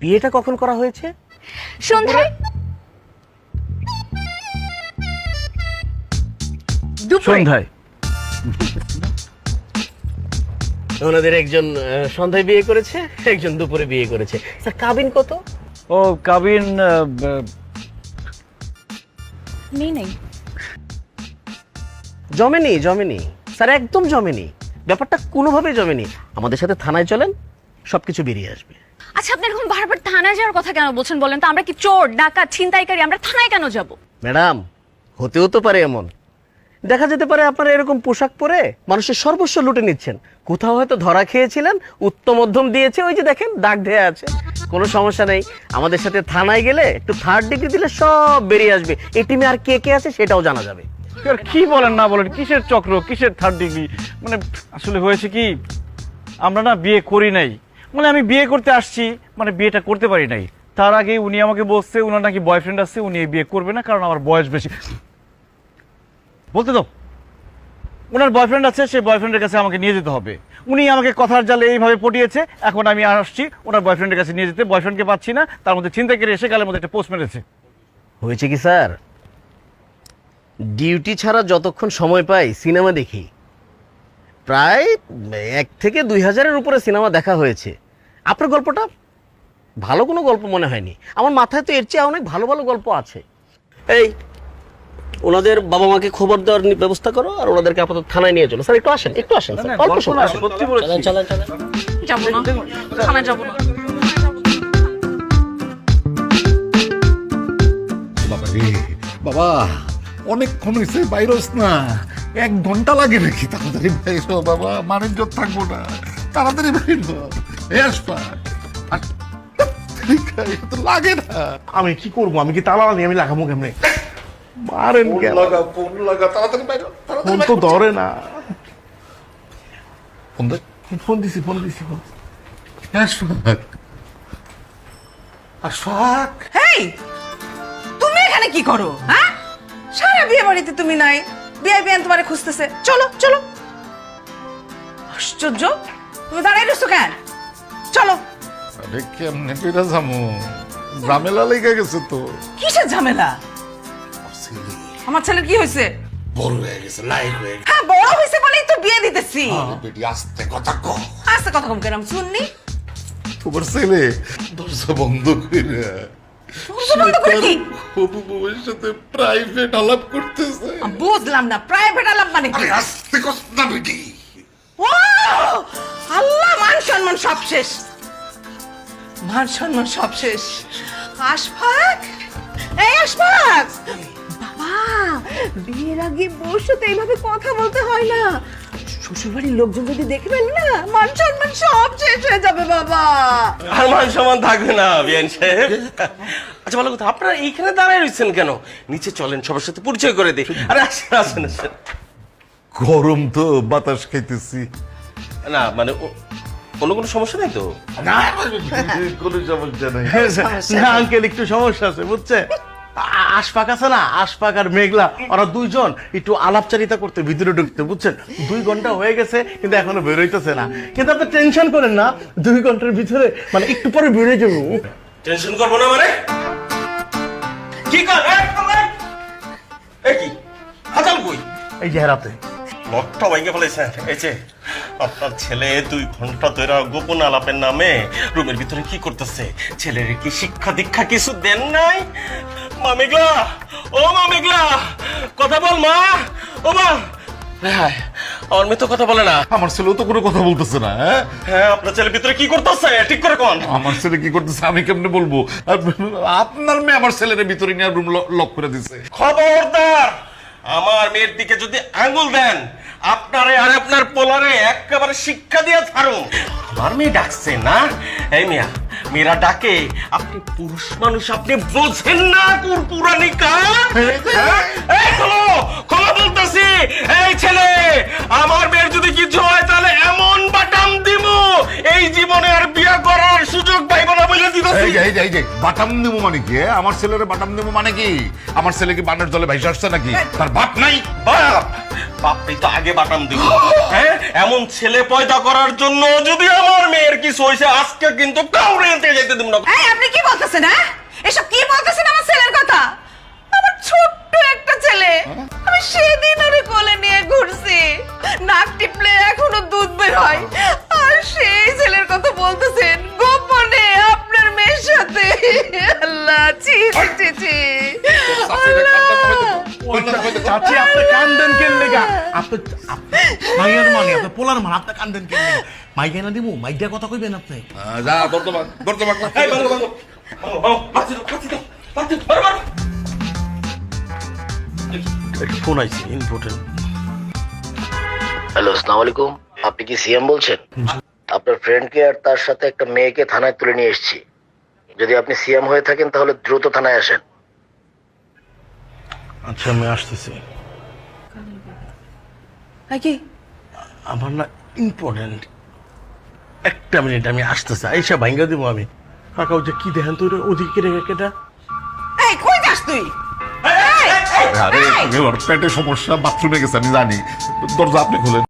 বিয়েটা কখন করা হয়েছে? সন্ধ্যায়। সন্ধ্যায়। ওনাদের একজন সন্ধ্যায় বিয়ে করেছে, একজন দুপুরে বিয়ে করেছে। স্যার কাবিন কত? ও কাবিন নেই জমেনি স্যার, একদম জমেনি। ব্যাপারটা কোনোভাবেই জমেনি। আমাদের সাথে থানায় চলেন, সবকিছু বেরিয়ে আসবে। আচ্ছা, আপনি এরকম বারবার থানায় যাওয়ার কথা কেন বলছেন বলেন তো? আমরা কি চোর, ডাকাত, ছিনতাইকারী? আমরা থানায় কেন যাব? ম্যাডাম, হতেও তো পারে এমন, দেখা যেতে পারে আপনারা এরকম পোশাক পরে মানুষের সর্বস্ব লুটে নিচ্ছেন। কোথাও হয়তো ধরা খেয়েছিলেন, উত্তম মধ্যম দিয়েছে, ওই যে দেখেন দাগ দেয়া আছে। কোনো সমস্যা নেই, আমাদের সাথে থানায় গেলে একটু 3rd ডিগ্রি দিলে সব বেরিয়ে আসবে। এই টিমে আর কে কে আছে সেটাও জানা যাবে। কি বলেন না বলেন, কিসের চক্র, কিসের 3rd ডিগ্রি? মানে আসলে হয়েছে কি, আমরা না বিয়ে করি নাই। মানে আমি বিয়ে করতে আসছি, মানে বিয়েটা করতে পারি নাই। তার আগে উনি আমাকে বলছে উনার নাকি বয়ফ্রেন্ড আছে, উনি এই বিয়ে করবে না কারণ আমার বয়স বেশি। বলতে দাও, ওনার বয়ফ্রেন্ড আছে, সেই বয়ফ্রেন্ডের কাছে আমাকে নিয়ে যেতে হবে। উনি আমাকে কথার জালে এইভাবে পটিয়েছে, এখন আমি আসছি ওনার বয়ফ্রেন্ডের কাছে নিয়ে যেতে। বয়ফ্রেন্ডকে পাচ্ছি না, তার মধ্যে ছিনতাইকারী এসে গালের মধ্যে একটা পোস্ট মেরেছে। হয়েছে কি স্যার, ডিউটি ছাড়া যতক্ষণ সময় পাই সিনেমা দেখি। প্রায় 1 থেকে 2000-এর উপরে সিনেমা দেখা হয়েছে। আপনার গল্পটা ভালো কোনো গল্প মনে হয়নি। আমার মাথায় তো এর চেয়ে অনেক ভালো ভালো গল্প আছে। এই ওনাদের বাবা মাকে খবর দেওয়ার ব্যবস্থা করো, আর ওনাদেরকে আপাতত থানায় নিয়ে চলো। স্যার একটু আসেন, একটু আসেন স্যার, অল্প সময় আসেন। সত্যি বলেছি। চলেন চলেন। যাব না, থানায় যাব না। বাবা রে বাবা, অনেকক্ষণ হয়েছে বাইরস না, 1 ঘন্টা লাগে নাকি? তাড়াতাড়ি বাইরো বাবা, মানিজ্য থাকবো না, তাড়াতাড়ি বাইরো। আসবা তো লাগে না। আমি কি করবো? আমি কি তালা আনি? আমি লাগাবো কেমনে? মারেন কেন? ফোন লাগা, তাড়াতাড়ি বাইরো, তাড়াতাড়ি ফোন তো বাইরো। ধরে না। ফোন দে। ফোন দিছি, ফোন দিছি। আশফাক, আশফাক, হেই, তুমি এখানে কি করো? হ্যাঁ, সারা বিয়ে বাড়িতে তুমি নাই, বিয়ে বিয়ান তোমারে খুঁজতেছে। চলো চলো। আশ্চর্য, তুমি দাঁড়াই রয়েছো কেন? চলো। আরে কেমনে পেরা যামু, ঝামেলা লেগে গেছে তো। কিসের ঝামেলা? আমার ছেলের কি হয়েছে? বড় হয়ে গেছে, লাইক হয়ে গেছে। হ্যাঁ, বড় হয়েছে বলেই তো বিয়ে দিতেছি। বেটি আস্তে কথা কও। আস্তে কথা কম কেন, আমি শুননি। তোমার ছেলে দরজা বন্ধ করে দরজা বন্ধ করে কি? হবু বউয়ের সাথে প্রাইভেট আলাপ করতেছে। আমি বুঝলাম না, প্রাইভেট আলাপ মানে কি? আরে আস্তে কথা না বেটি। ও আল্লাহ, মান সম্মান সব শেষ, মান সম্মান সব শেষ। আশফাক, এই আশফাক, বাবা, বিয়ের আগে বউর সাথে এইভাবে কথা বলতে হয় না। শ্বশুরবাড়ির লোকজন যদি দেখে ফেলে না, মান সম্মান সব শেষ হয়ে যাবে বাবা। আর মান সম্মান থাকবে না বিয়ান সাহেব। আচ্ছা ভালো কথা, আপনারা এইখানে দাঁড়ায় রয়েছেন কেন? নিচে চলেন, সবার সাথে পরিচয় করে দিই। আরে আসেন আসেন আসেন। গরম তো, বাতাস খাইতেছি। না মানে কোনো সমস্যা নেই তো? না কোনো সমস্যা নাই। না আঙ্কেল, একটু সমস্যা আছে বুঝছে। আশফাক আছে না, আশফাক আর মেঘলা, ওরা দুইজন একটু আলাপচারিতা করতে ভিতরে ঢুকতে, বুঝছেন। 2 ঘন্টা হয়ে গেছে কিন্তু এখনো বেরোইতেছে না। কিন্তু আপনি টেনশন করেন না, 2 ঘন্টার ভিতরে মানে একটু পরে বেরোয় যাবো। টেনশন করবো না মানে? কি কর? এই কি হাজাল কই? এই যে হেরাতে লকটা ভেঙে ফেলেছেন। এই যে আপনার ছেলে 2 ঘন্টা ধরে গোপন আলাপের নামে রুমের ভিতরে কি করতেছে? ছেলের কি শিক্ষা দীক্ষা কিছু দেন নাই? মা মেঘলা, ও মা মেঘলা, কথা বল মা। ও মা, হ্যাঁ আমার মেয়ে তো কথা বলে না। আমার ছেলেও তো কোনো কথা বলতেছে না। হ্যাঁ, আপনার ছেলের ভিতরে কি করতেছে ঠিক করে কোন? আমার ছেলে কি করতেছে আমি কেমনে বলবো? আপনার মেয়ে আমার ছেলের ভিতরে নিয়ে রুম লক করে দিছে। খবরদার, আমার মেয়ের দিকে যদি আঙ্গুল দেন, আপনারে আর আপনার পোলারে একেবারে শিক্ষা দিয়ে ছাড়ুন। আমার মেয়ে ডাকছে না? এই মিয়া, মেয়েরা ডাকে, আপনি পুরুষ মানুষ, আপনি বোঝেন না কুরপুরানি কাজ? এই খোলো, খোলো বলতেছি। এই ছেলে, আমার মেয়ের যদি কিছু হয় তাহলে এমন বাটাম দিমু, এই জীবনে আর বিয়ে করার সুযোগ পাইব না বলে দিত। এই যে বাটাম দেবো মানে কি? আমার ছেলের বাটাম দেবো মানে কি? আমার ছেলে কি বানের জলে ভাইসে আসছে নাকি? তার বাপ নাই? বাপ বাপই তো আগে বাটাম দিব। হ্যাঁ, এমন ছেলে পয়দা করার জন্য যদি আমার মেয়ের কিছু হয়েছে, আজকে কিন্তু কাউরে এতে যেতে দেব না। এই আপনি কি বলতেছেন? হ্যাঁ, এসব কি বলতেছেন আমার ছেলের কথা? আমার ছোট্ট একটা ছেলে, আমি সেদিন ওরে কোলে নিয়ে ঘুরছি, নাক টিপলে এখনো দুধ বের হয়, আর সেই ছেলের কথা বলতেছেন গোপনে আপনার মেয়ের সাথে। আল্লাহ, ছি ছি ছি, চাচি আপনি কান্দেন কেন লেগা? আপনি মাইয়ার মানে আপনি পোলার মানে আপনি কান্দেন কেন লেগা? মাইয়া না দিমু, মাইয়া কথা কইবেন আপনি। যা বর্তমান এই বাংলো বাংলো বাঁচি দাও বাঁচি দাও। একটা ফোন আইছে ইম্পর্টেন্ট। হ্যালো, আসসালামু আলাইকুম। আপনি কি সিএম বলছেন? আপনার ফ্রেন্ডকে আর তার সাথে একটা মেয়েকে থানায় তুলে নিয়ে এসেছি। যদি আপনি সিএম হয়ে থাকেন তাহলে দ্রুত থানায় আসেন। আচ্ছা, আমি আসতেছি। কি আমার না ইম্পর্টেন্ট, একটা মিনিট আমি আসতেছি, আইসা ভাঙ্গা দিব আমি। কাকা ওই যে কি দেখেন তো ওদিকে রেখে কেটা? এই কই যাস তুই? আরে ওর পেটে সমস্যা, বাথরুমে গেছে আমি জানি, দরজা আপনি খুলেন।